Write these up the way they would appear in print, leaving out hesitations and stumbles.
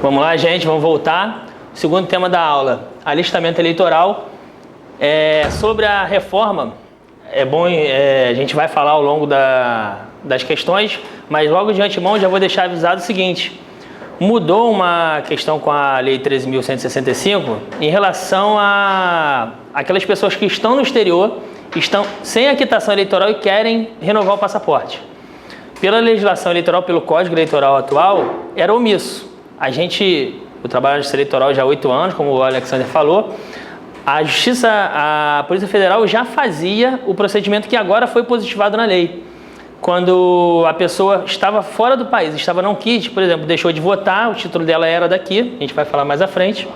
Vamos lá, gente, vamos voltar. O segundo tema da aula, alistamento eleitoral. Sobre a reforma, é bom, a gente vai falar ao longo das questões, mas logo de antemão já vou deixar avisado o seguinte: mudou uma questão com a Lei 13.165 em relação a aquelas pessoas que estão no exterior, estão sem a quitação eleitoral e querem renovar o passaporte. Pela legislação eleitoral, pelo Código Eleitoral atual, era omisso. Eu trabalho na Justiça Eleitoral já há 8 anos, como o Alexander falou. A Polícia Federal já fazia o procedimento que agora foi positivado na lei. Quando a pessoa estava fora do país, estava não quis, por exemplo, deixou de votar, o título dela era daqui, a gente vai falar mais à frente.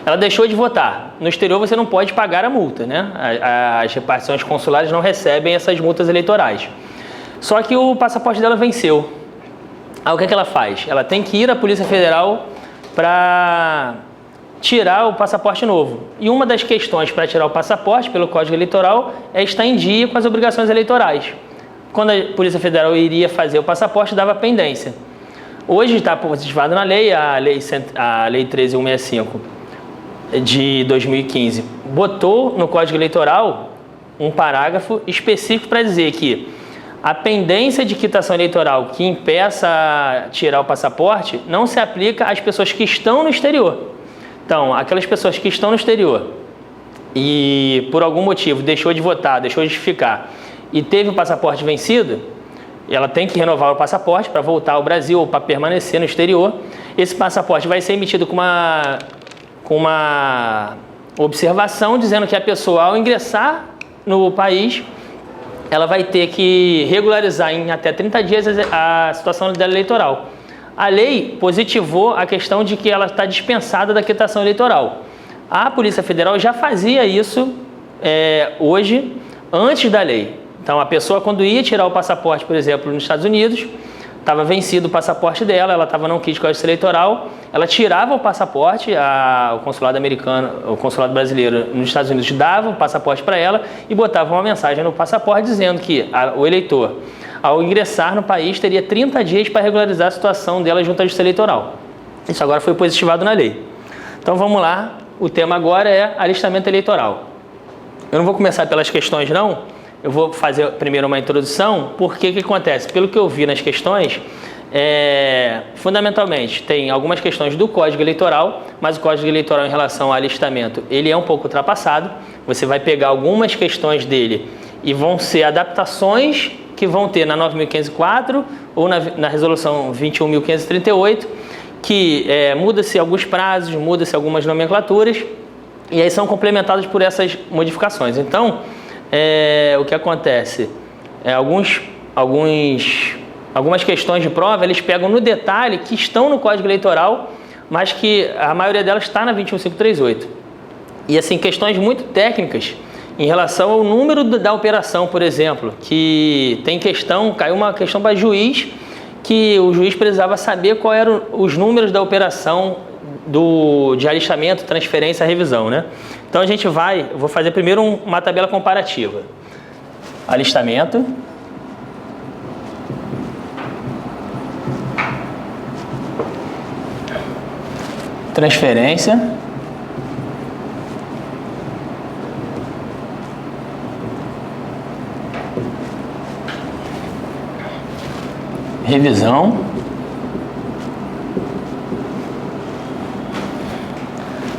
Ela deixou de votar. No exterior você não pode pagar a multa, né? As repartições consulares não recebem essas multas eleitorais. Só que o passaporte dela venceu. Aí o que ela faz? Ela tem que ir à Polícia Federal para tirar o passaporte novo. E uma das questões para tirar o passaporte pelo Código Eleitoral é estar em dia com as obrigações eleitorais. Quando a Polícia Federal iria fazer o passaporte, dava pendência. Hoje está positivado na lei, a lei 13.165 de 2015, botou no Código Eleitoral um parágrafo específico para dizer que a pendência de quitação eleitoral que impeça a tirar o passaporte não se aplica às pessoas que estão no exterior. Então, aquelas pessoas que estão no exterior e por algum motivo deixou de votar, deixou de ficar e teve o passaporte vencido, ela tem que renovar o passaporte para voltar ao Brasil ou para permanecer no exterior. Esse passaporte vai ser emitido com uma observação dizendo que a pessoa, ao ingressar no país, ela vai ter que regularizar em até 30 dias a situação dela eleitoral. A lei positivou a questão de que ela está dispensada da quitação eleitoral. A Polícia Federal já fazia isso hoje, antes da lei. Então, a pessoa, quando ia tirar o passaporte, por exemplo, nos Estados Unidos, estava vencido o passaporte dela, ela estava não quis com a Justiça Eleitoral, ela tirava o passaporte, o consulado americano, o consulado brasileiro nos Estados Unidos dava o passaporte para ela e botava uma mensagem no passaporte dizendo que o eleitor, ao ingressar no país, teria 30 dias para regularizar a situação dela junto à Justiça Eleitoral. Isso agora foi positivado na lei. Então vamos lá, o tema agora é alistamento eleitoral. Eu não vou começar pelas questões não, eu vou fazer primeiro uma introdução, porque o que acontece? Pelo que eu vi nas questões, fundamentalmente tem algumas questões do Código Eleitoral, mas o Código Eleitoral em relação ao alistamento, ele é um pouco ultrapassado. Você vai pegar algumas questões dele e vão ser adaptações que vão ter na 9.504 ou na resolução 21.538, que muda-se alguns prazos, muda-se algumas nomenclaturas, e aí são complementadas por essas modificações. Então, o que acontece? Algumas questões de prova, eles pegam no detalhe que estão no Código Eleitoral, mas que a maioria delas está na 21.538. E assim, questões muito técnicas em relação ao número da operação, por exemplo, que tem caiu uma questão para juiz, que o juiz precisava saber qual eram os números da operação de alistamento, transferência, revisão, né? Então eu vou fazer primeiro uma tabela comparativa. Alistamento, transferência, revisão,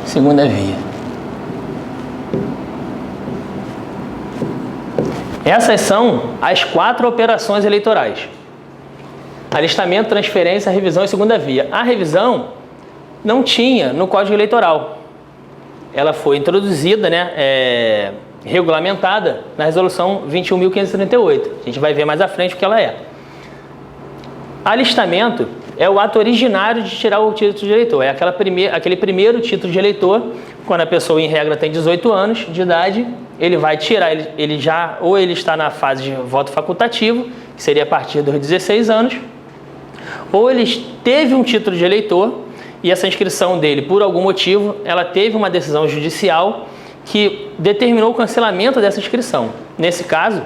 segunda via. Essas são as 4 operações eleitorais: alistamento, transferência, revisão e segunda via. A revisão não tinha no Código Eleitoral. Ela foi introduzida, regulamentada na resolução 21.538. A gente vai ver mais à frente o que ela é. Alistamento é o ato originário de tirar o título de eleitor. É aquele primeiro título de eleitor, quando a pessoa, em regra, tem 18 anos de idade, ele vai tirar, ou ele está na fase de voto facultativo, que seria a partir dos 16 anos, ou ele teve um título de eleitor e essa inscrição dele, por algum motivo, ela teve uma decisão judicial que determinou o cancelamento dessa inscrição. Nesse caso,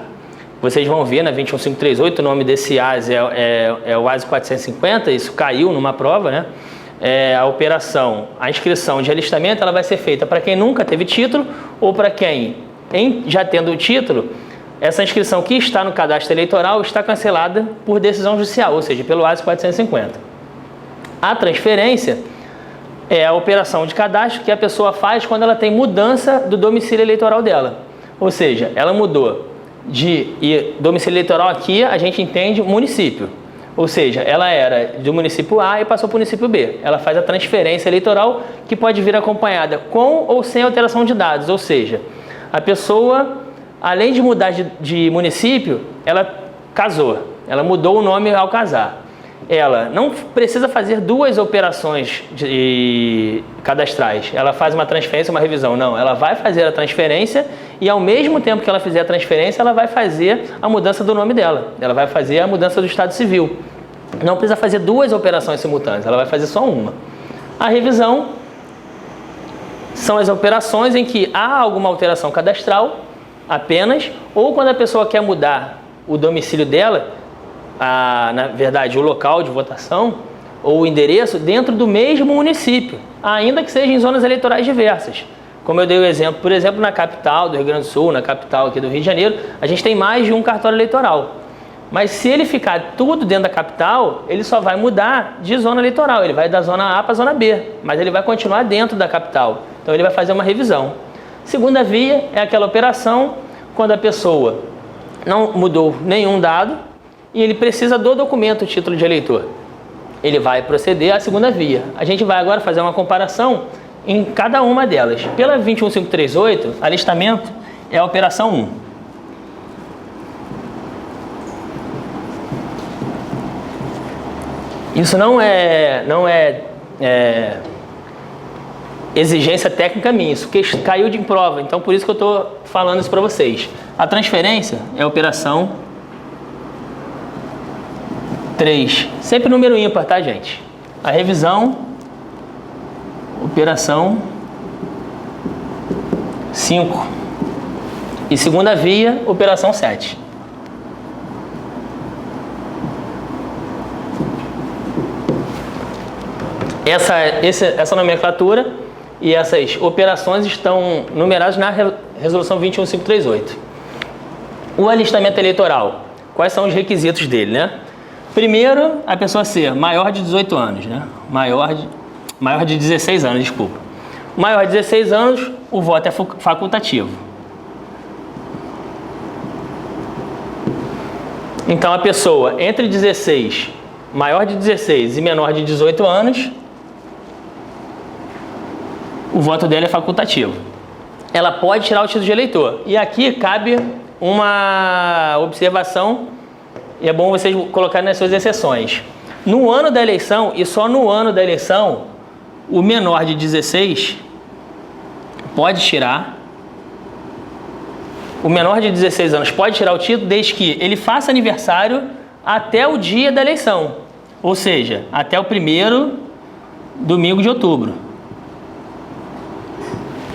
vocês vão ver na 21538, o nome desse AS é o AS 450, isso caiu numa prova, né? a operação, a inscrição de alistamento, ela vai ser feita para quem nunca teve título ou para quem, já tendo o título, essa inscrição que está no cadastro eleitoral está cancelada por decisão judicial, ou seja, pelo AS 450. A transferência é a operação de cadastro que a pessoa faz quando ela tem mudança do domicílio eleitoral dela. Ou seja, ela mudou de domicílio eleitoral aqui, a gente entende município. Ou seja, ela era do município A e passou para o município B. Ela faz a transferência eleitoral que pode vir acompanhada com ou sem alteração de dados. Ou seja, a pessoa, além de mudar de município, ela casou. Ela mudou o nome ao casar. Ela não precisa fazer duas operações cadastrais. Ela faz uma transferência, uma revisão. Não, ela vai fazer a transferência e ao mesmo tempo que ela fizer a transferência, ela vai fazer a mudança do nome dela. Ela vai fazer a mudança do estado civil. Não precisa fazer duas operações simultâneas, ela vai fazer só uma. A revisão são as operações em que há alguma alteração cadastral apenas, ou quando a pessoa quer mudar o domicílio dela, na verdade, o local de votação ou o endereço dentro do mesmo município, ainda que seja em zonas eleitorais diversas. Como eu dei o exemplo, por exemplo, na capital do Rio Grande do Sul, na capital aqui do Rio de Janeiro, a gente tem mais de um cartório eleitoral. Mas se ele ficar tudo dentro da capital, ele só vai mudar de zona eleitoral. Ele vai da zona A para a zona B, mas ele vai continuar dentro da capital. Então ele vai fazer uma revisão. Segunda via é aquela operação quando a pessoa não mudou nenhum dado, e ele precisa do documento, título de eleitor. Ele vai proceder à segunda via. A gente vai agora fazer uma comparação em cada uma delas. Pela 21538, alistamento é a operação 1. Isso não é exigência técnica minha, isso caiu de prova, então por isso que eu estou falando isso para vocês. A transferência é a operação 3, sempre número ímpar, tá, gente? A revisão, operação 5. E segunda via, operação 7. Essa nomenclatura e essas operações estão numeradas na resolução 21538. O alistamento eleitoral, quais são os requisitos dele, né? Primeiro, a pessoa ser maior de 18 anos, né? Maior de 16 anos, desculpa. Maior de 16 anos, o voto é facultativo. Então, a pessoa entre 16, maior de 16 e menor de 18 anos, o voto dela é facultativo. Ela pode tirar o título de eleitor. E aqui cabe uma observação, e é bom vocês colocarem nas suas exceções. No ano da eleição, e só no ano da eleição, o menor de 16 pode tirar. O menor de 16 anos pode tirar o título desde que ele faça aniversário até o dia da eleição. Ou seja, até o primeiro domingo de outubro.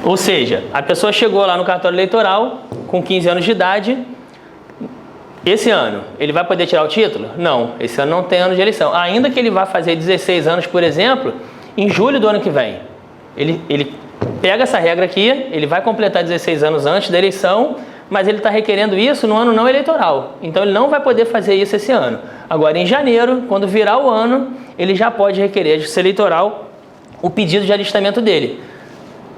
Ou seja, a pessoa chegou lá no cartório eleitoral com 15 anos de idade. Esse ano, ele vai poder tirar o título? Não, esse ano não tem ano de eleição. Ainda que ele vá fazer 16 anos, por exemplo, em julho do ano que vem. Ele pega essa regra aqui, ele vai completar 16 anos antes da eleição, mas ele está requerendo isso no ano não eleitoral. Então ele não vai poder fazer isso esse ano. Agora, em janeiro, quando virar o ano, ele já pode requerer a Justiça Eleitoral o pedido de alistamento dele.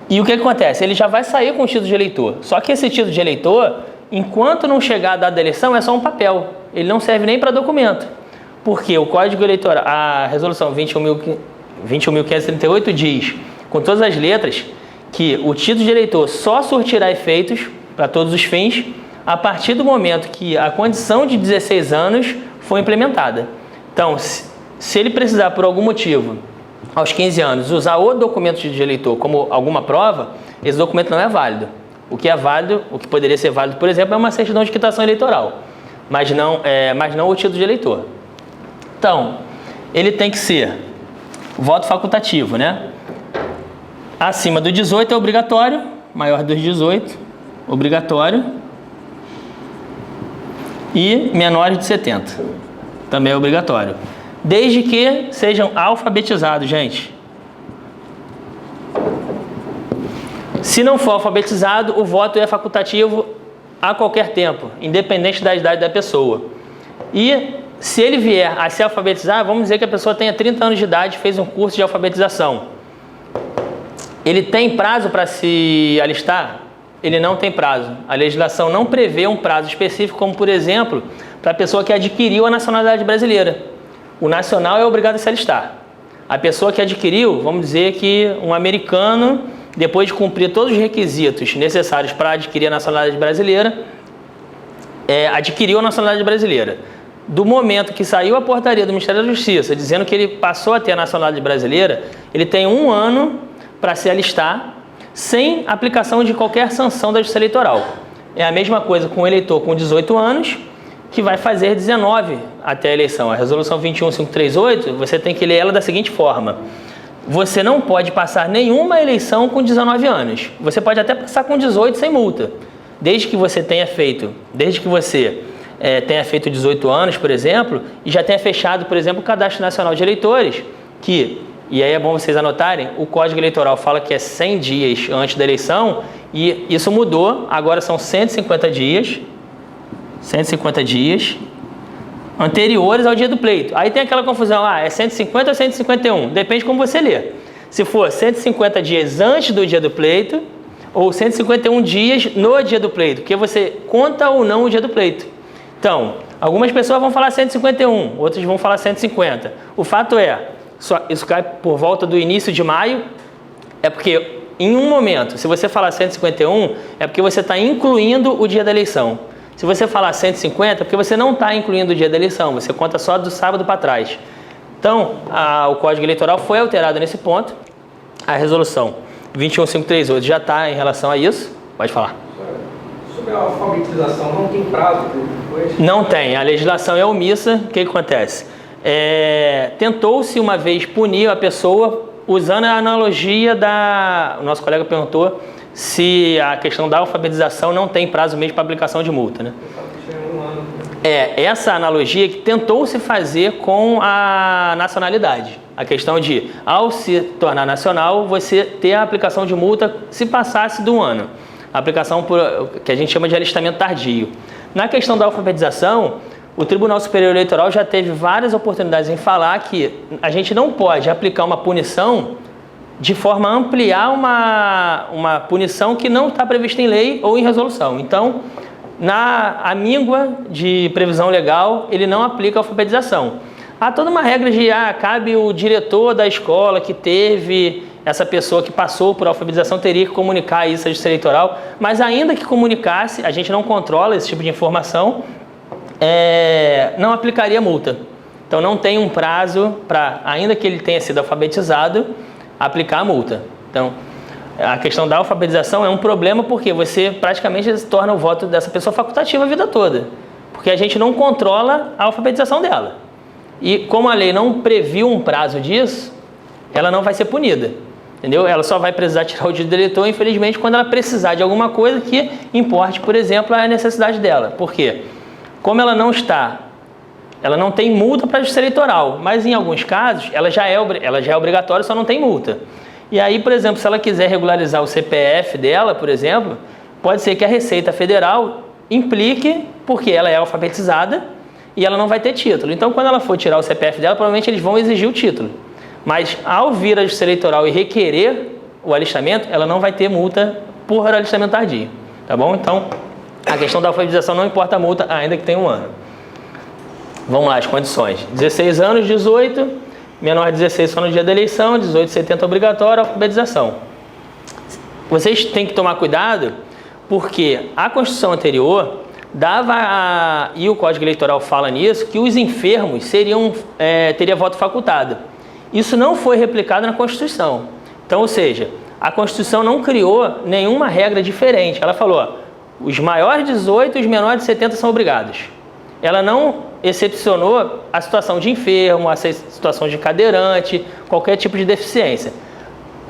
E o que acontece? Ele já vai sair com o título de eleitor. Só que esse título de eleitor, enquanto não chegar a data da eleição, é só um papel. Ele não serve nem para documento. Porque o Código Eleitoral, a resolução 21.538 diz, com todas as letras, que o título de eleitor só surtirá efeitos para todos os fins a partir do momento que a condição de 16 anos for implementada. Então, se ele precisar, por algum motivo, aos 15 anos, usar o documento de eleitor como alguma prova, esse documento não é válido. O que é válido, o que poderia ser válido, por exemplo, é uma certidão de quitação eleitoral, mas não o título de eleitor. Então, ele tem que ser voto facultativo, né? Acima do 18 é obrigatório, maior dos 18, obrigatório, e menores de 70, também é obrigatório. Desde que sejam alfabetizados, gente. Se não for alfabetizado, o voto é facultativo a qualquer tempo, independente da idade da pessoa. E se ele vier a se alfabetizar, vamos dizer que a pessoa tenha 30 anos de idade, fez um curso de alfabetização. Ele tem prazo para se alistar? Ele não tem prazo. A legislação não prevê um prazo específico, como, por exemplo, para a pessoa que adquiriu a nacionalidade brasileira. O nacional é obrigado a se alistar. A pessoa que adquiriu, vamos dizer que um americano, depois de cumprir todos os requisitos necessários para adquirir a nacionalidade brasileira, adquiriu a nacionalidade brasileira. Do momento que saiu a portaria do Ministério da Justiça, dizendo que ele passou a ter a nacionalidade brasileira, ele tem 1 ano para se alistar, sem aplicação de qualquer sanção da Justiça Eleitoral. É a mesma coisa com o eleitor com 18 anos, que vai fazer 19 até a eleição. A resolução 21538, você tem que ler ela da seguinte forma: você não pode passar nenhuma eleição com 19 anos. Você pode até passar com 18 sem multa, desde que você tenha feito 18 anos, por exemplo, e já tenha fechado, por exemplo, o Cadastro Nacional de Eleitores, e aí é bom vocês anotarem, o Código Eleitoral fala que é 100 dias antes da eleição, e isso mudou, agora são 150 dias anteriores ao dia do pleito. Aí tem aquela confusão, é 150 ou 151? Depende de como você lê. Se for 150 dias antes do dia do pleito, ou 151 dias no dia do pleito, porque você conta ou não o dia do pleito. Então, algumas pessoas vão falar 151, outras vão falar 150. O fato é, isso cai por volta do início de maio, é porque em um momento, se você falar 151, é porque você está incluindo o dia da eleição. Se você falar 150, é porque você não está incluindo o dia da eleição, você conta só do sábado para trás. Então, o Código Eleitoral foi alterado nesse ponto. A resolução 21538 já está em relação a isso. Pode falar. Sobre a alfabetização, não tem prazo depois? Não tem. A legislação é omissa. O que acontece? Tentou-se uma vez punir a pessoa usando a analogia o nosso colega perguntou se a questão da alfabetização não tem prazo mesmo para aplicação de multa, né? Essa analogia que tentou-se fazer com a nacionalidade. A questão de, ao se tornar nacional, você ter a aplicação de multa se passasse de 1 ano. A aplicação que a gente chama de alistamento tardio. Na questão da alfabetização, o Tribunal Superior Eleitoral já teve várias oportunidades em falar que a gente não pode aplicar uma punição de forma a ampliar uma punição que não está prevista em lei ou em resolução. Então, a míngua de previsão legal, ele não aplica a alfabetização. Há toda uma regra de, cabe o diretor da escola que teve essa pessoa que passou por alfabetização, teria que comunicar isso à Justiça Eleitoral, mas ainda que comunicasse, a gente não controla esse tipo de informação, não aplicaria multa. Então, não tem um prazo para, ainda que ele tenha sido alfabetizado, aplicar a multa. Então, a questão da alfabetização é um problema porque você praticamente torna o voto dessa pessoa facultativo a vida toda, porque a gente não controla a alfabetização dela. E como a lei não previu um prazo disso, ela não vai ser punida, entendeu? Ela só vai precisar tirar o título de eleitor, infelizmente, quando ela precisar de alguma coisa que importe, por exemplo, a necessidade dela. Por quê? Como ela não tem multa para a Justiça Eleitoral, mas em alguns casos ela já é obrigatória, só não tem multa. E aí, por exemplo, se ela quiser regularizar o CPF dela, por exemplo, pode ser que a Receita Federal implique, porque ela é alfabetizada e ela não vai ter título. Então, quando ela for tirar o CPF dela, provavelmente eles vão exigir o título. Mas ao vir a Justiça Eleitoral e requerer o alistamento, ela não vai ter multa por alistamento tardio. Tá bom? Então, a questão da alfabetização não importa a multa, ainda que tenha 1 ano. Vamos lá, as condições. 16 anos, 18, menor de 16 só no dia da eleição, 18, 70 obrigatório, alfabetização. Vocês têm que tomar cuidado, porque a Constituição anterior e o Código Eleitoral fala nisso, que os enfermos teria voto facultado. Isso não foi replicado na Constituição. Então, ou seja, a Constituição não criou nenhuma regra diferente. Ela falou, os maiores de 18 e os menores de 70 são obrigados. Ela não excepcionou a situação de enfermo, a situação de cadeirante, qualquer tipo de deficiência.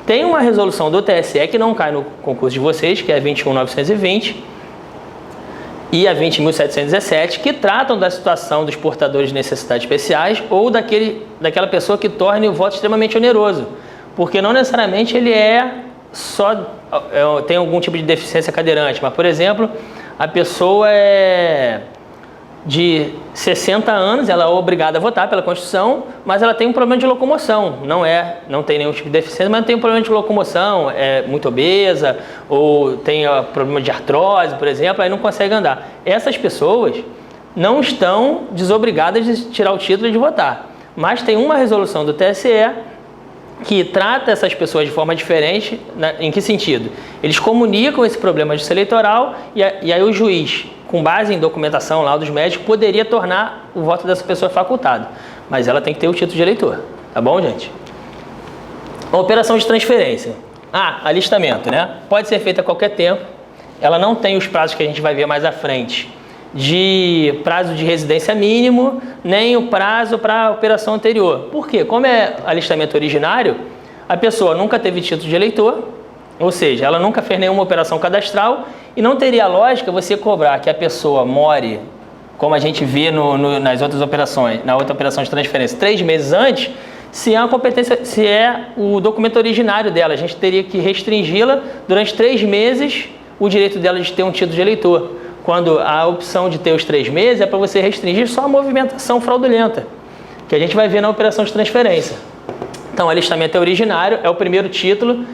Tem uma resolução do TSE que não cai no concurso de vocês, que é a 21.920 e a 20.717, que tratam da situação dos portadores de necessidades especiais ou daquela pessoa que torne o voto extremamente oneroso, porque não necessariamente ele é tem algum tipo de deficiência cadeirante, mas, por exemplo, a pessoa é de 60 anos, ela é obrigada a votar pela Constituição, mas ela tem um problema de locomoção, não tem nenhum tipo de deficiência, mas tem um problema de locomoção, é muito obesa, ou tem problema de artrose, por exemplo, aí não consegue andar. Essas pessoas não estão desobrigadas de tirar o título e de votar, mas tem uma resolução do TSE que trata essas pessoas de forma diferente. Em que sentido? Eles comunicam esse problema de justiça eleitoral e aí o juiz, com base em documentação lá dos médicos, poderia tornar o voto dessa pessoa facultado. Mas ela tem que ter o título de eleitor. Tá bom, gente? A operação de transferência. Alistamento, né? Pode ser feita a qualquer tempo. Ela não tem os prazos que a gente vai ver mais à frente, de prazo de residência mínimo, nem o prazo para a operação anterior. Por quê? Como é alistamento originário, a pessoa nunca teve título de eleitor, ou seja, ela nunca fez nenhuma operação cadastral e não teria lógica você cobrar que a pessoa more, como a gente vê nas outras operações, na outra operação de transferência, 3 meses antes, se é uma competência, se é o documento originário dela. A gente teria que restringi-la durante 3 meses o direito dela de ter um título de eleitor, quando a opção de ter os 3 meses é para você restringir só a movimentação fraudulenta, que a gente vai ver na operação de transferência. Então, o alistamento é originário, é o primeiro título,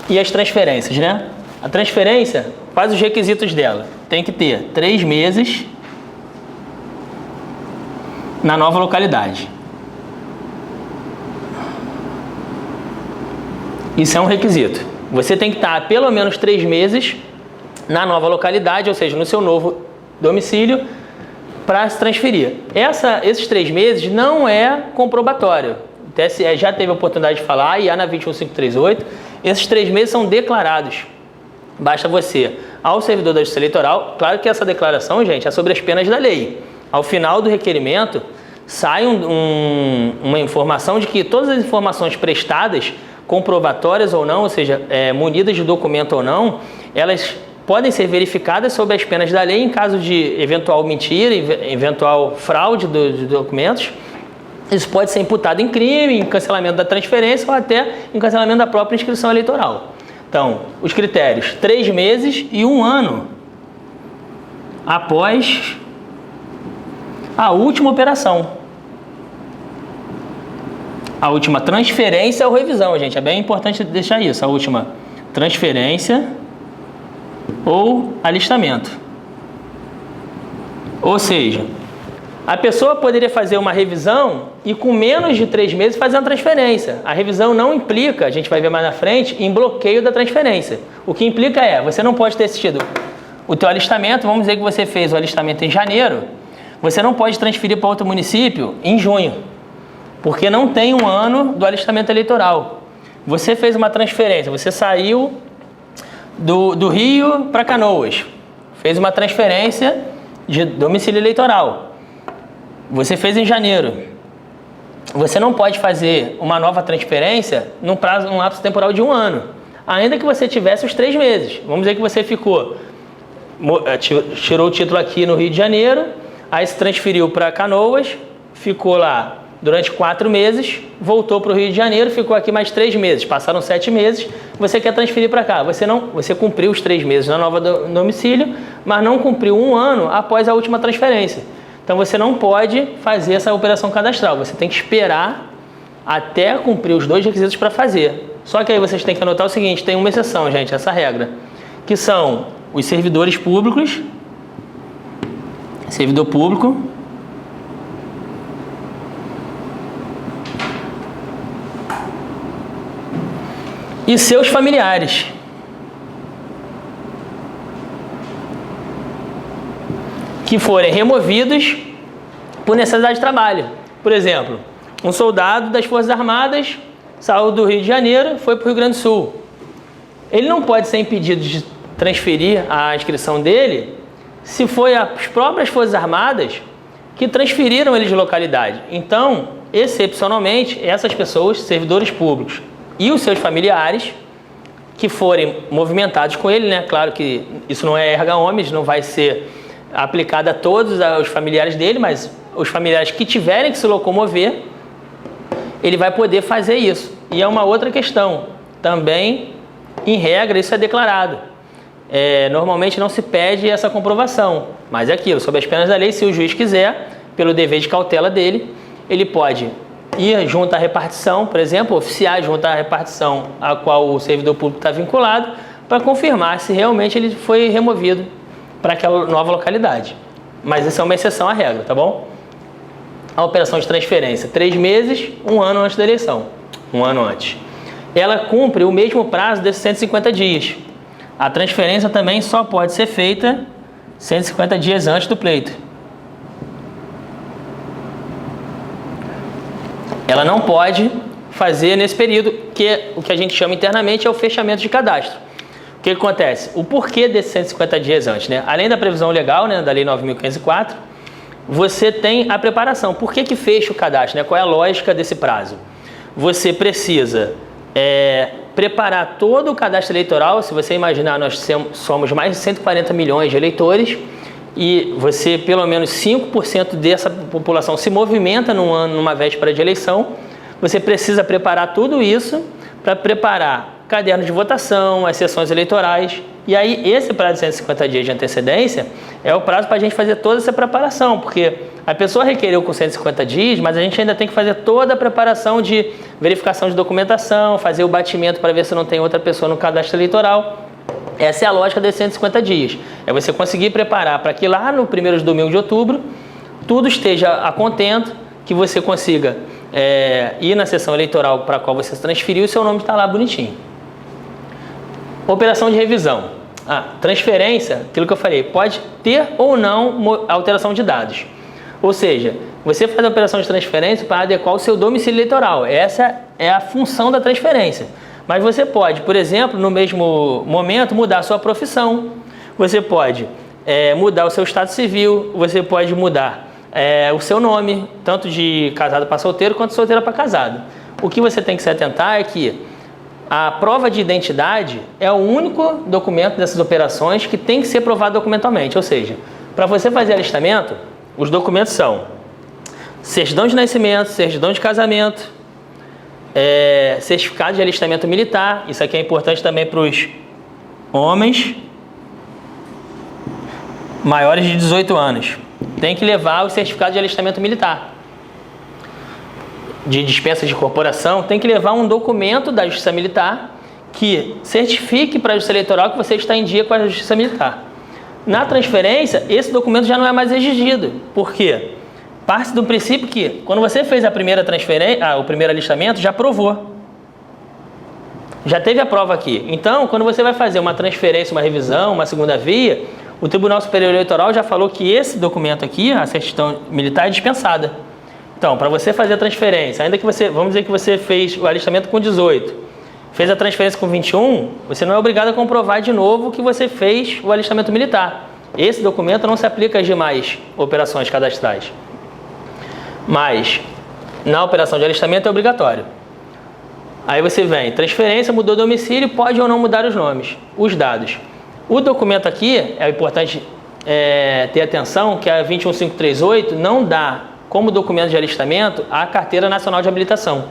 e as transferências, né? A transferência, quais os requisitos dela? Tem que ter 3 meses na nova localidade. Isso é um requisito. Você tem que estar há pelo menos 3 meses na nova localidade, ou seja, no seu novo domicílio, para se transferir. Esses 3 meses não é comprobatório. O TSE já teve a oportunidade de falar, e há na 21538, esses 3 meses são declarados. Basta você, ao servidor da Justiça Eleitoral, claro que essa declaração, gente, é sobre as penas da lei. Ao final do requerimento, sai uma informação de que todas as informações prestadas, comprobatórias ou não, ou seja, munidas de documento ou não, elas podem ser verificadas sob as penas da lei em caso de eventual mentira, eventual fraude de documentos. Isso pode ser imputado em crime, em cancelamento da transferência ou até em cancelamento da própria inscrição eleitoral. Então, os critérios: 3 meses e 1 ano após a última operação. A última transferência ou revisão, gente. É bem importante deixar isso. A última transferência ou alistamento. Ou seja, a pessoa poderia fazer uma revisão e com menos de 3 meses fazer uma transferência. A revisão não implica, a gente vai ver mais na frente, em bloqueio da transferência. O que implica você não pode ter assistido o teu alistamento, vamos dizer que você fez o alistamento em janeiro, você não pode transferir para outro município em junho, porque não tem 1 ano do alistamento eleitoral. Você fez uma transferência, você saiu do Rio para Canoas, fez uma transferência de domicílio eleitoral. Você fez em janeiro. Você não pode fazer uma nova transferência num lapso temporal de 1 ano, ainda que você tivesse os 3 meses. Vamos dizer que você tirou o título aqui no Rio de Janeiro, aí se transferiu para Canoas, ficou lá durante 4 meses, voltou para o Rio de Janeiro, ficou aqui mais 3 meses, passaram 7 meses, você quer transferir para cá. Você cumpriu os 3 meses na nova domicílio, mas não cumpriu 1 ano após a última transferência. Então você não pode fazer essa operação cadastral, você tem que esperar até cumprir os 2 requisitos para fazer. Só que aí vocês têm que anotar o seguinte: tem uma exceção, gente, essa regra, que são os servidores públicos, servidor público, e seus familiares. Que forem removidos por necessidade de trabalho. Por exemplo, um soldado das Forças Armadas saiu do Rio de Janeiro, foi para o Rio Grande do Sul. Ele não pode ser impedido de transferir a inscrição dele se foi as próprias Forças Armadas que transferiram ele de localidade. Então, excepcionalmente, essas pessoas, servidores públicos e os seus familiares, que forem movimentados com ele, né? Claro que isso não é erga omnes, não vai ser aplicado a todos os familiares dele, mas os familiares que tiverem que se locomover, ele vai poder fazer isso. E é uma outra questão também Em regra, isso é declarado. Normalmente não se pede essa comprovação, mas é aquilo, sob as penas da lei, se o juiz quiser, pelo dever de cautela dele, ele pode ir junto à repartição, por exemplo, oficiar junto à repartição a qual o servidor público está vinculado, para confirmar se realmente ele foi removido para aquela nova localidade. Mas isso é uma exceção à regra, tá bom? A operação de transferência, 3 meses, 1 ano antes da eleição. 1 ano antes. Ela cumpre o mesmo prazo desses 150 dias. A transferência também só pode ser feita 150 dias antes do pleito. Ela não pode fazer nesse período, que o que a gente chama internamente é o fechamento de cadastro. O que acontece? O porquê desses 150 dias antes, né? Além da previsão legal, né, da Lei 9.504, você tem a preparação. Por que fecha o cadastro, né? Qual é a lógica desse prazo? Você precisa preparar todo o cadastro eleitoral. Se você imaginar, nós somos mais de 140 milhões de eleitores e você, pelo menos 5% dessa população se movimenta numa véspera de eleição. Você precisa preparar tudo isso para preparar caderno de votação, as sessões eleitorais. E aí, esse prazo de 150 dias de antecedência é o prazo para a gente fazer toda essa preparação, porque a pessoa requereu com 150 dias, mas a gente ainda tem que fazer toda a preparação de verificação de documentação, fazer o batimento para ver se não tem outra pessoa no cadastro eleitoral. Essa é a lógica desses 150 dias. É você conseguir preparar para que lá no primeiro domingo de outubro tudo esteja a contento, que você consiga ir na sessão eleitoral para a qual você se transferiu e seu nome está lá bonitinho. Operação de revisão. Transferência, aquilo que eu falei, pode ter ou não alteração de dados. Ou seja, você faz a operação de transferência para adequar o seu domicílio eleitoral. Essa é a função da transferência. Mas você pode, por exemplo, no mesmo momento, mudar a sua profissão. Você pode mudar o seu estado civil. Você pode mudar o seu nome, tanto de casado para solteiro, quanto de solteiro para casado. O que você tem que se atentar é que a prova de identidade é o único documento dessas operações que tem que ser provado documentalmente. Ou seja, para você fazer alistamento, os documentos são certidão de nascimento, certidão de casamento, certificado de alistamento militar. Isso aqui é importante também para os homens maiores de 18 anos. Tem que levar o certificado de alistamento militar. De dispensa de corporação, tem que levar um documento da Justiça Militar que certifique para a Justiça Eleitoral que você está em dia com a Justiça Militar. Na transferência, esse documento já não é mais exigido. Por quê? Parte do princípio que, quando você fez a primeira transferência, o primeiro alistamento, já provou. Já teve a prova aqui. Então, quando você vai fazer uma transferência, uma revisão, uma segunda via, o Tribunal Superior Eleitoral já falou que esse documento aqui, a certidão militar, é dispensada. Então, para você fazer a transferência, ainda que vamos dizer que você fez o alistamento com 18, fez a transferência com 21, você não é obrigado a comprovar de novo que você fez o alistamento militar. Esse documento não se aplica às demais operações cadastrais. Mas, na operação de alistamento é obrigatório. Aí você vem, transferência, mudou o domicílio, pode ou não mudar os nomes, os dados. O documento aqui, é importante ter atenção, que a 21538 não dá como documento de alistamento a Carteira Nacional de Habilitação.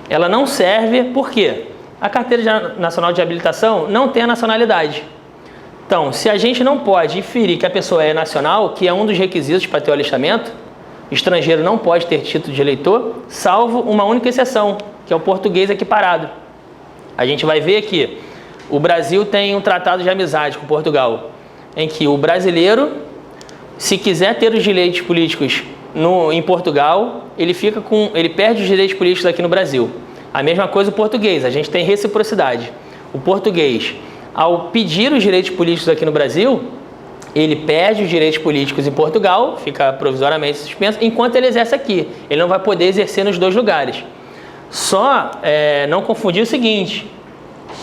Ela não serve, por quê? A Carteira Nacional de Habilitação não tem a nacionalidade. Então, se a gente não pode inferir que a pessoa é nacional, que é um dos requisitos para ter o alistamento, estrangeiro não pode ter título de eleitor, salvo uma única exceção, que é o português equiparado. A gente vai ver que o Brasil tem um tratado de amizade com Portugal, em que o brasileiro, se quiser ter os direitos políticos em Portugal, ele perde os direitos políticos aqui no Brasil. A mesma coisa o português, a gente tem reciprocidade. O português, ao pedir os direitos políticos aqui no Brasil, ele perde os direitos políticos em Portugal, fica provisoriamente suspenso, enquanto ele exerce aqui. Ele não vai poder exercer nos dois lugares. Só não confundir o seguinte: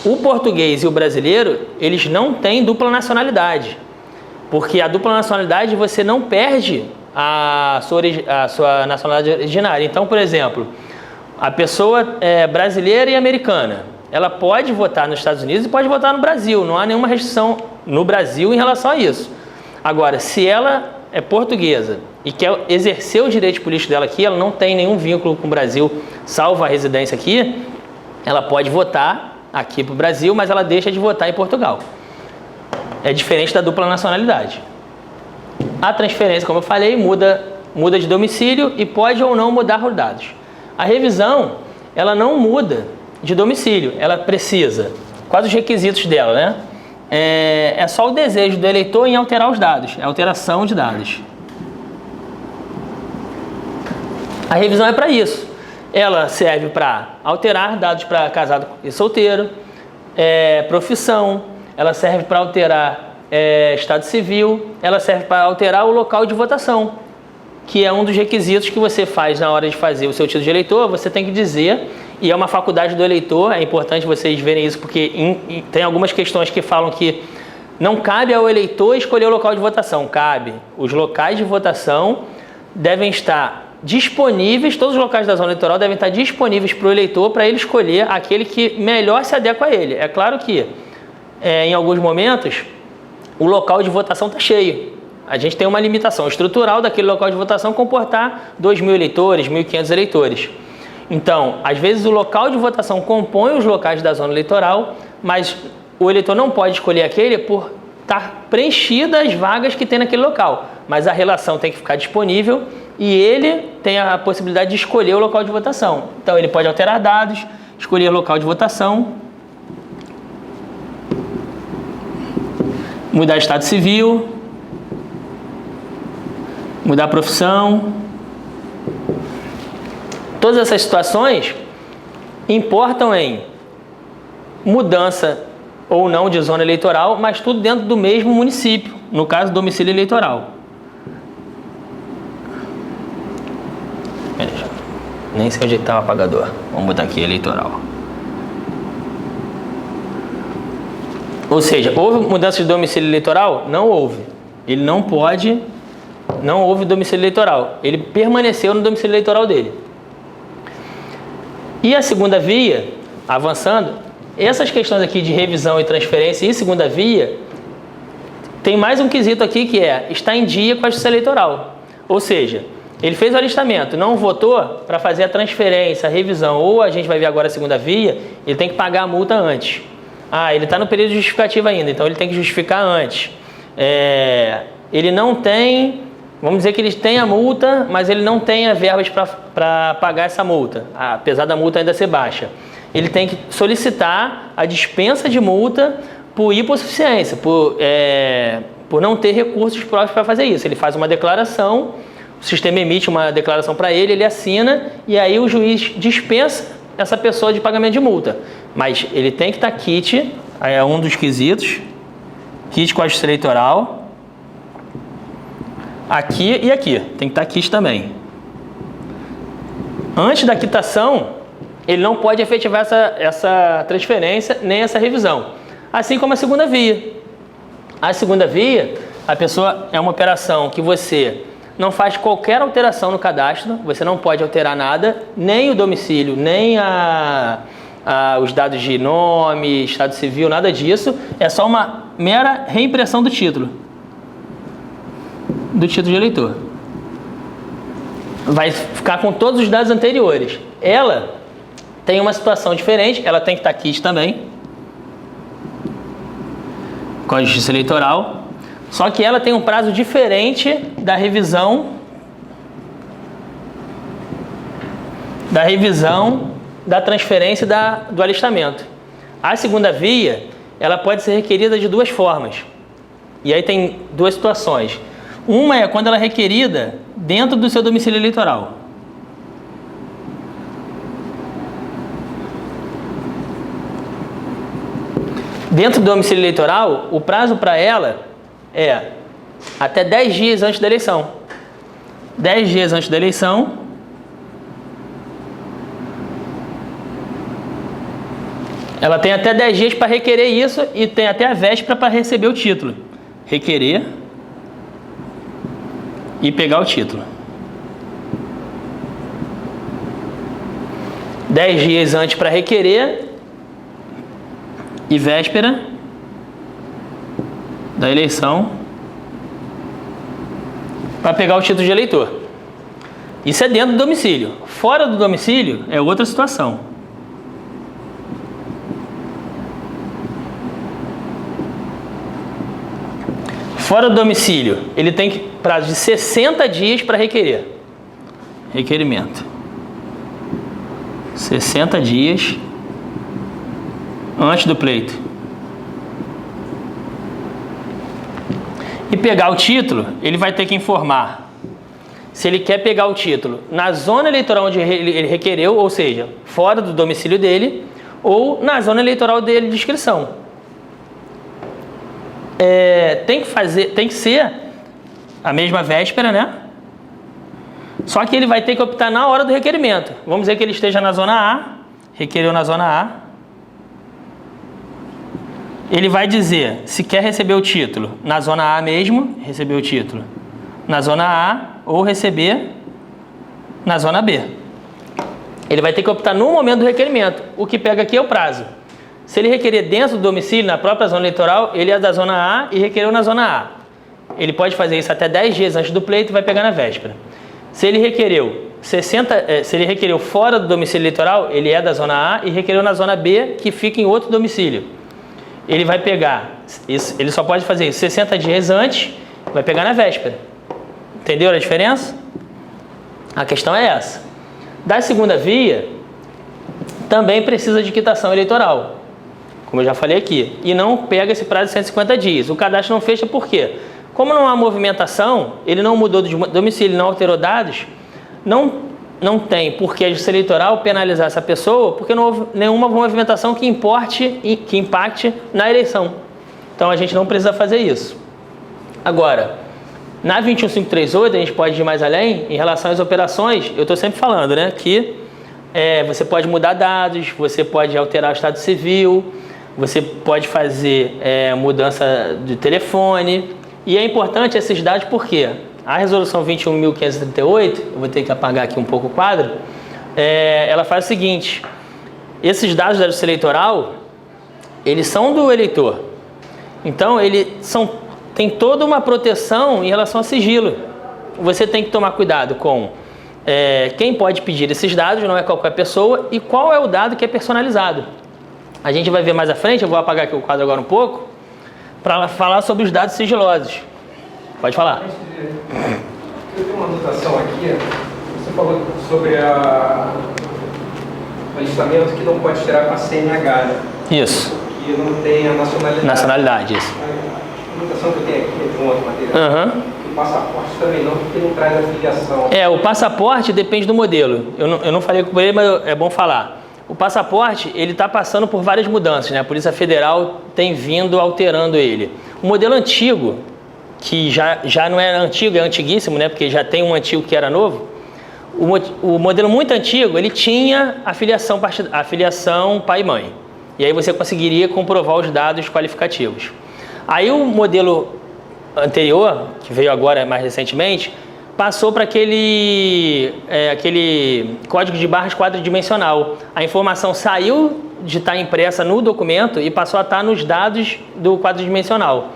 o português e o brasileiro, eles não têm dupla nacionalidade. Porque a dupla nacionalidade você não perde a sua nacionalidade originária. Então, por exemplo, a pessoa é brasileira e americana. Ela pode votar nos Estados Unidos e pode votar no Brasil. Não há nenhuma restrição no Brasil em relação a isso. Agora, se ela é portuguesa e quer exercer os direitos políticos dela aqui, ela não tem nenhum vínculo com o Brasil, salvo a residência aqui, ela pode votar aqui para o Brasil, mas ela deixa de votar em Portugal. É diferente da dupla nacionalidade. A transferência, como eu falei, muda de domicílio e pode ou não mudar os dados. A revisão, ela não muda de domicílio, ela precisa, quais os requisitos dela, né? É só o desejo do eleitor em alterar os dados, é alteração de dados. A revisão é para isso. Ela serve para alterar dados para casado e solteiro, profissão, ela serve para alterar estado civil, ela serve para alterar o local de votação, que é um dos requisitos que você faz na hora de fazer o seu título de eleitor. Você tem que dizer, e é uma faculdade do eleitor, é importante vocês verem isso, porque tem algumas questões que falam que não cabe ao eleitor escolher o local de votação, cabe. Os locais de votação devem estar disponíveis, todos os locais da zona eleitoral devem estar disponíveis para o eleitor, para ele escolher aquele que melhor se adequa a ele. É claro que, em alguns momentos, o local de votação está cheio. A gente tem uma limitação estrutural daquele local de votação comportar 2.000 eleitores, 1.500 eleitores. Então, às vezes o local de votação compõe os locais da zona eleitoral, mas o eleitor não pode escolher aquele por estar preenchida as vagas que tem naquele local. Mas a relação tem que ficar disponível e ele tem a possibilidade de escolher o local de votação. Então, ele pode alterar dados, escolher o local de votação, mudar estado civil, mudar a profissão. Todas essas situações importam em mudança ou não de zona eleitoral, mas tudo dentro do mesmo município, no caso, domicílio eleitoral. Nem sei onde está o apagador. Vamos botar aqui, eleitoral. Ou seja, houve mudança de domicílio eleitoral? Não houve. Ele não pode, não houve domicílio eleitoral. Ele permaneceu no domicílio eleitoral dele. E a segunda via, avançando, essas questões aqui de revisão e transferência e segunda via, tem mais um quesito aqui que é estar em dia com a justiça eleitoral. Ou seja, ele fez o alistamento, não votou para fazer a transferência, a revisão, ou a gente vai ver agora a segunda via, ele tem que pagar a multa antes. Ele está no período justificativo ainda, então ele tem que justificar antes. Ele não tem, vamos dizer que ele tem a multa, mas ele não tem a verbas para pagar essa multa, apesar da multa ainda ser baixa. Ele tem que solicitar a dispensa de multa por hipossuficiência, por não ter recursos próprios para fazer isso. Ele faz uma declaração, o sistema emite uma declaração para ele, ele assina e aí o juiz dispensa essa pessoa de pagamento de multa. Mas ele tem que estar quite, é um dos quesitos, quite com a justiça eleitoral, aqui e aqui, tem que estar quite também. Antes da quitação, ele não pode efetivar essa transferência nem essa revisão. Assim como a segunda via. A segunda via, a pessoa é uma operação que você não faz qualquer alteração no cadastro, você não pode alterar nada, nem o domicílio, nem os dados de nome, estado civil, nada disso. É só uma mera reimpressão do título de eleitor. Vai ficar com todos os dados anteriores. Ela tem uma situação diferente, ela tem que estar quite também, com a justiça eleitoral, só que ela tem um prazo diferente da revisão da transferência do alistamento. A segunda via, ela pode ser requerida de duas formas. E aí tem duas situações. Uma é quando ela é requerida dentro do seu domicílio eleitoral. Dentro do domicílio eleitoral, o prazo para ela é até 10 dias antes da eleição. 10 dias antes da eleição, ela tem até 10 dias para requerer isso e tem até a véspera para receber o título. Requerer e pegar o título. 10 dias antes para requerer e véspera da eleição para pegar o título de eleitor. Isso é dentro do domicílio. Fora do domicílio é outra situação. Fora do domicílio, ele tem prazo de 60 dias para requerer. Requerimento. 60 dias antes do pleito. E pegar o título, ele vai ter que informar se ele quer pegar o título na zona eleitoral onde ele requereu, ou seja, fora do domicílio dele, ou na zona eleitoral dele de inscrição. Tem que ser a mesma véspera, né? Só que ele vai ter que optar na hora do requerimento. Vamos dizer que ele esteja na zona A, requereu na zona A. Ele vai dizer se quer receber o título na zona A mesmo, receber o título na zona A, ou receber na zona B. Ele vai ter que optar no momento do requerimento. O que pega aqui é o prazo. Se ele requerer dentro do domicílio, na própria zona eleitoral, ele é da zona A e requereu na zona A. Ele pode fazer isso até 10 dias antes do pleito e vai pegar na véspera. Se ele requereu se ele requereu fora do domicílio eleitoral, ele é da zona A e requereu na zona B, que fica em outro domicílio. Ele vai pegar, ele só pode fazer isso 60 dias antes, vai pegar na véspera. Entendeu a diferença? A questão é essa. Da segunda via, também precisa de quitação eleitoral, como eu já falei aqui, e não pega esse prazo de 150 dias. O cadastro não fecha por quê? Como não há movimentação, ele não mudou de domicílio, não alterou dados, não tem por que a Justiça Eleitoral penalizar essa pessoa, porque não houve nenhuma movimentação que impacte na eleição. Então a gente não precisa fazer isso. Agora, na 21538 a gente pode ir mais além em relação às operações. Eu estou sempre falando, né, que você pode mudar dados, você pode alterar o estado civil, você pode fazer mudança de telefone. E é importante esses dados porque a resolução 21.538, eu vou ter que apagar aqui um pouco o quadro, ela faz o seguinte: esses dados da Justiça Eleitoral, eles são do eleitor. Então, tem toda uma proteção em relação a sigilo. Você tem que tomar cuidado com quem pode pedir esses dados, não é qualquer pessoa, e qual é o dado que é personalizado. A gente vai ver mais à frente, eu vou apagar aqui o quadro agora um pouco, para falar sobre os dados sigilosos. Pode falar. Eu tenho uma anotação aqui. Você falou sobre o alistamento que não pode tirar com a CNH, né? Isso. Que não tem a nacionalidade. Nacionalidade, isso. A anotação que eu tenho aqui de um outro material. O passaporte também não, porque não traz a filiação. O passaporte depende do modelo. Eu não falei com ele, mas é bom falar. O passaporte, ele está passando por várias mudanças, né? A Polícia Federal tem vindo alterando ele. O modelo antigo, que já não é antigo, é antiguíssimo, né? Porque já tem um antigo que era novo. O modelo muito antigo, ele tinha a filiação pai e mãe. E aí você conseguiria comprovar os dados qualificativos. Aí o modelo anterior, que veio agora mais recentemente, passou para aquele código de barras quadridimensional. A informação saiu de estar impressa no documento e passou a estar nos dados do quadridimensional.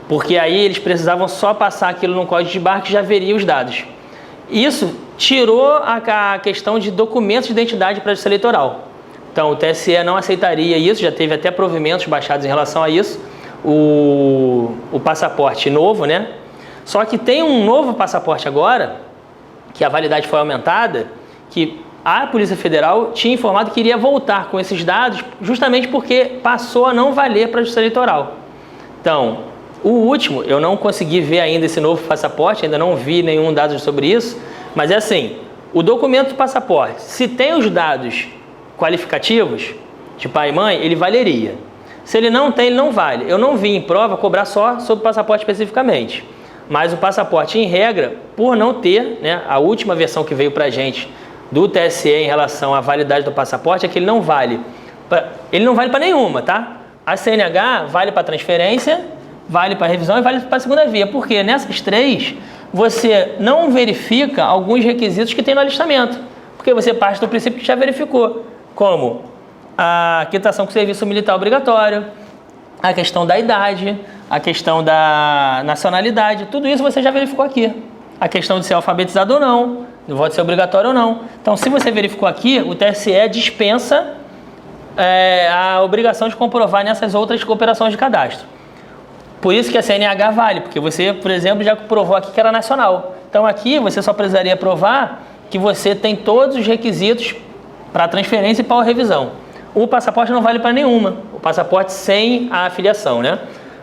Porque aí eles precisavam só passar aquilo no código de barra que já veria os dados. Isso tirou a questão de documentos de identidade para a Justiça Eleitoral. Então o TSE não aceitaria isso, já teve até provimentos baixados em relação a isso. O passaporte novo, né? Só que tem um novo passaporte agora, que a validade foi aumentada, que a Polícia Federal tinha informado que iria voltar com esses dados justamente porque passou a não valer para a Justiça Eleitoral. Então, o último, eu não consegui ver ainda esse novo passaporte, ainda não vi nenhum dado sobre isso, mas é assim, o documento do passaporte, se tem os dados qualificativos de pai e mãe, ele valeria. Se ele não tem, ele não vale. Eu não vi em prova cobrar só sobre o passaporte especificamente. Mas o passaporte, em regra, por não ter, né, a última versão que veio para a gente do TSE em relação à validade do passaporte é que ele não vale. Ele não vale para nenhuma, tá? A CNH vale para transferência, vale para revisão e vale para a segunda via. Porque nessas três, você não verifica alguns requisitos que tem no alistamento. Porque você parte do princípio que já verificou, como a quitação com serviço militar obrigatório, a questão da idade, a questão da nacionalidade, tudo isso você já verificou aqui. A questão de ser alfabetizado ou não, do voto ser obrigatório ou não. Então, se você verificou aqui, o TSE dispensa a obrigação de comprovar nessas outras operações de cadastro. Por isso que a CNH vale, porque você, por exemplo, já provou aqui que era nacional. Então aqui você só precisaria provar que você tem todos os requisitos para transferência e para a revisão. O passaporte não vale para nenhuma. O passaporte sem a afiliação, né?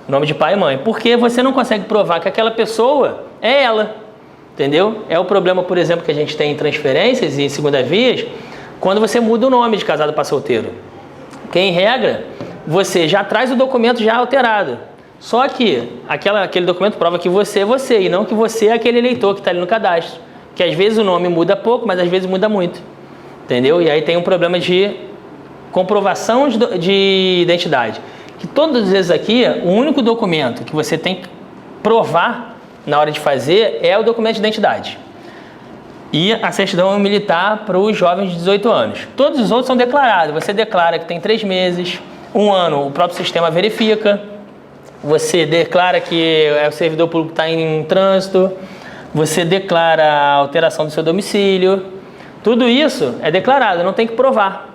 O nome de pai e mãe. Porque você não consegue provar que aquela pessoa é ela. Entendeu? É o problema, por exemplo, que a gente tem em transferências e em segunda vias, quando você muda o nome de casado para solteiro. Que, em regra, você já traz o documento já alterado. Só que aquele documento prova que você é você e não que você é aquele eleitor que está ali no cadastro. Que às vezes o nome muda pouco, mas às vezes muda muito. Entendeu? E aí tem um problema de comprovação de identidade. Que todas as vezes aqui, o único documento que você tem que provar na hora de fazer é o documento de identidade. E a certidão militar para os jovens de 18 anos. Todos os outros são declarados. Você declara que tem 3 meses, 1 ano, o próprio sistema verifica. Você declara que o servidor público está em trânsito. Você declara a alteração do seu domicílio. Tudo isso é declarado, não tem que provar.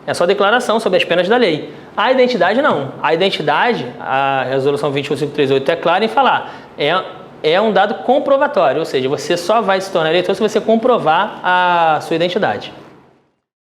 É só declaração sobre as penas da lei. A identidade não. A identidade, a resolução 21538 é clara em falar, é um dado comprovatório, ou seja, você só vai se tornar eleitor se você comprovar a sua identidade.